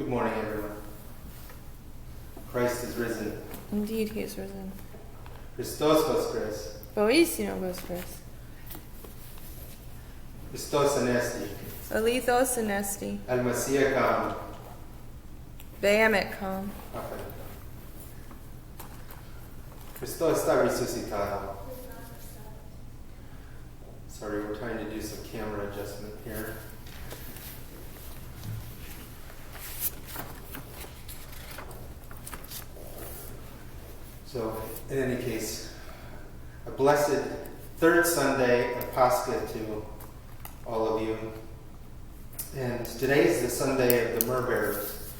Good morning, everyone. Christ is risen. Indeed, he is risen. Christos voskres. Voisino voskres. Christos anesti. Alithos anesti. Almasia kam. Veemet com. Okay. Christos está resucitado. Sorry, we're trying to do some camera adjustment here. So, in any case, a blessed third Sunday of Pascha to all of you. And today is the Sunday of the myrrh bearers,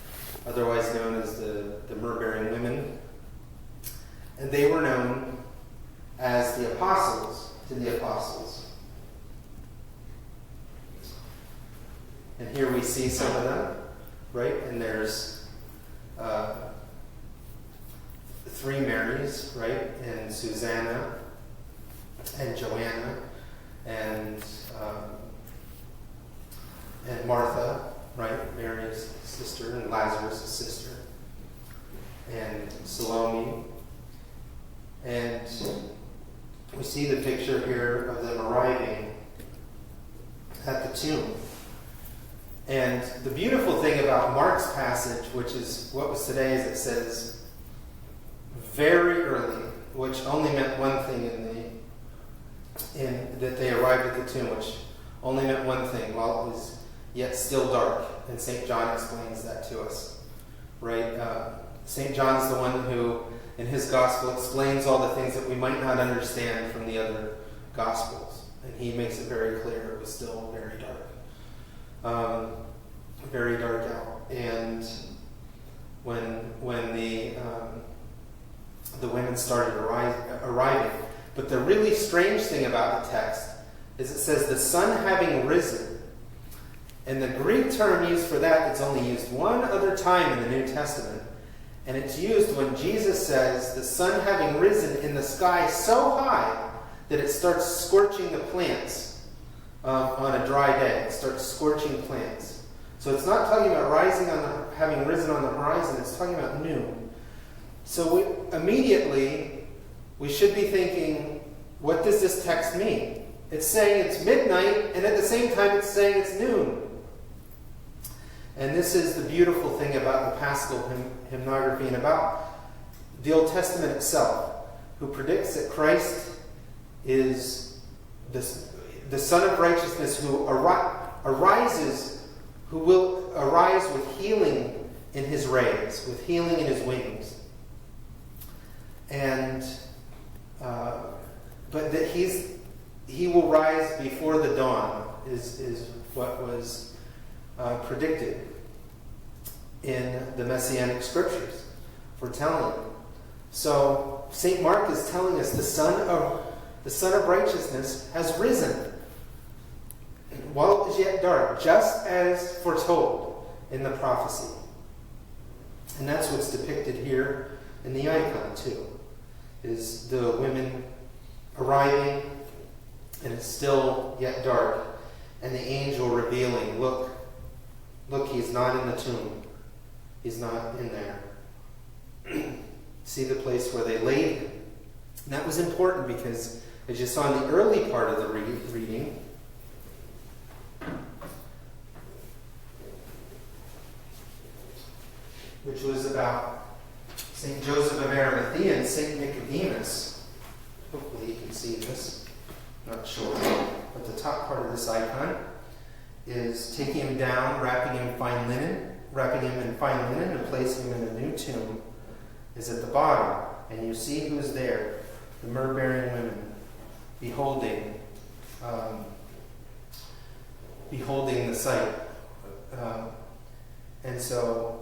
otherwise known as the myrrh-bearing women. And they were known as the apostles to the apostles. And here we see some of them, right? And there's three Marys, right? And Susanna, and Joanna, and Martha, right? Mary's sister, and Lazarus' sister, and Salome. And we see the picture here of them arriving at the tomb. And the beautiful thing about Mark's passage, which is what was today, is it says very early, which only meant one thing in that they arrived at the tomb, which only meant one thing, while it was yet still dark. And St. John explains that to us, right? St. John's the one who, in his gospel, explains all the things that we might not understand from the other gospels. And he makes it very clear it was still very dark. Very dark out. And when the women started arriving. But the really strange thing about the text is it says the sun having risen. And the Greek term used for that, it's only used one other time in the New Testament. And it's used when Jesus says the sun having risen in the sky so high that it starts scorching the plants on a dry day. It starts scorching plants. So it's not talking about having risen on the horizon, it's talking about noon. So immediately, we should be thinking, what does this text mean? It's saying it's midnight, and at the same time it's saying it's noon. And this is the beautiful thing about the Paschal hymnography and about the Old Testament itself, who predicts that Christ is the Son of Righteousness who arises, who will arise with healing in his rays, with healing in his wings. And but that he will rise before the dawn is what was predicted in the Messianic scriptures, foretelling. So St. Mark is telling us the Son of Righteousness has risen while it was yet dark, just as foretold in the prophecy. And that's what's depicted here in the icon too, is the women arriving, and it's still yet dark, and the angel revealing, look, he's not in the tomb. He's not in there. See the place where they laid him. And that was important because, as you saw in the early part of the reading, which was about St. Joseph of Arimathea and St. Nicodemus. Hopefully you can see this. Not sure. But the top part of this icon is taking him down, wrapping him in fine linen, and placing him in a new tomb is at the bottom. And you see who's there. The myrrh-bearing women, beholding the sight. And so,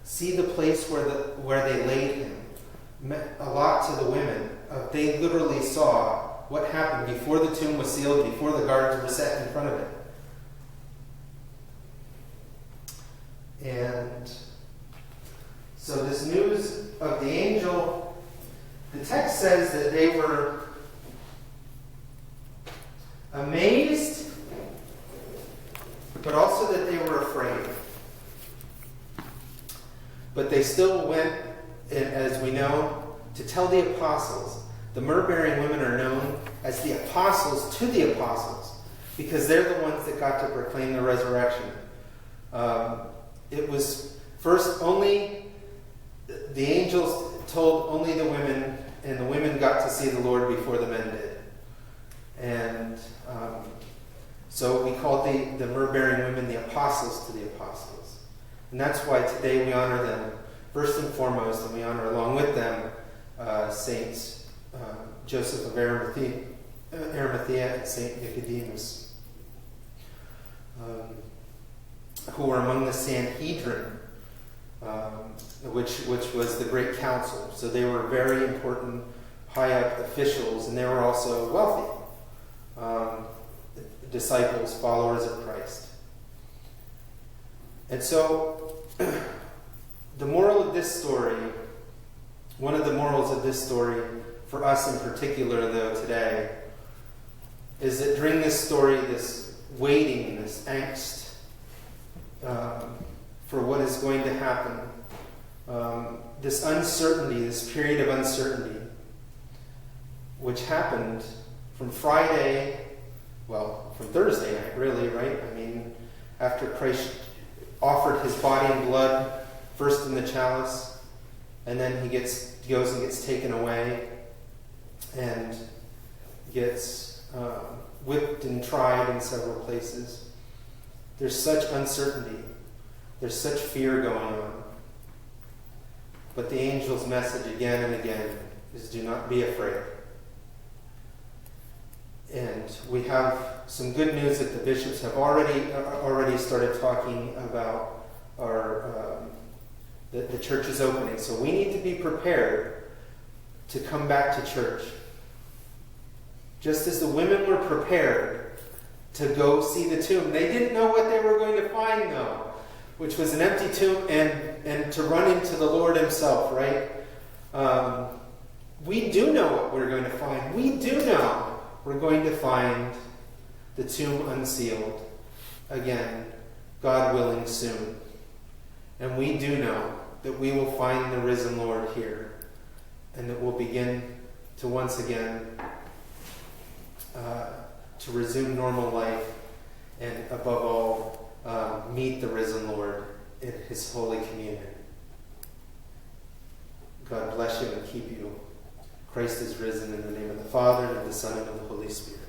see the place where they laid him. Meant a lot to the women. They literally saw what happened before the tomb was sealed, before the guards were set in front of it. And so this news of the angel, the text says that they were amazed, but also that they were afraid. But they still went, as we know, to tell the apostles. The myrrh-bearing women are known as the apostles to the apostles because they're the ones that got to proclaim the resurrection. It was first only the angels told only the women, and the women got to see the Lord before the men did. And so we called the myrrh-bearing women the apostles to the apostles. And that's why today we honor them first and foremost, and we honor along with them Saints Joseph of Arimathea and Saint Nicodemus, who were among the Sanhedrin, which was the great council. So they were very important, high-up officials, and they were also wealthy disciples, followers of Christ. And so, the moral of this story, one of the morals of this story, for us in particular, though, today, is that during this story, this waiting, this angst for what is going to happen, this uncertainty, this period of uncertainty, which happened from Friday, from Thursday night, really, right? I mean, after Christ offered his body and blood, first in the chalice, and then he goes and gets taken away, and gets whipped and tried in several places. There's such uncertainty. There's such fear going on. But the angel's message again and again is do not be afraid. And we have some good news that the bishops have already started talking about the church's opening. So we need to be prepared to come back to church. Just as the women were prepared to go see the tomb. They didn't know what they were going to find, though, which was an empty tomb and to run into the Lord himself, right? We do know what we're going to find. We do know we're going to find the tomb unsealed again, God willing, soon. And we do know that we will find the risen Lord here, and that we'll begin to once again to resume normal life, and above all, meet the risen Lord in his Holy Communion. God bless you and keep you. Christ is risen, in the name of the Father, and of the Son, and of the Holy Spirit.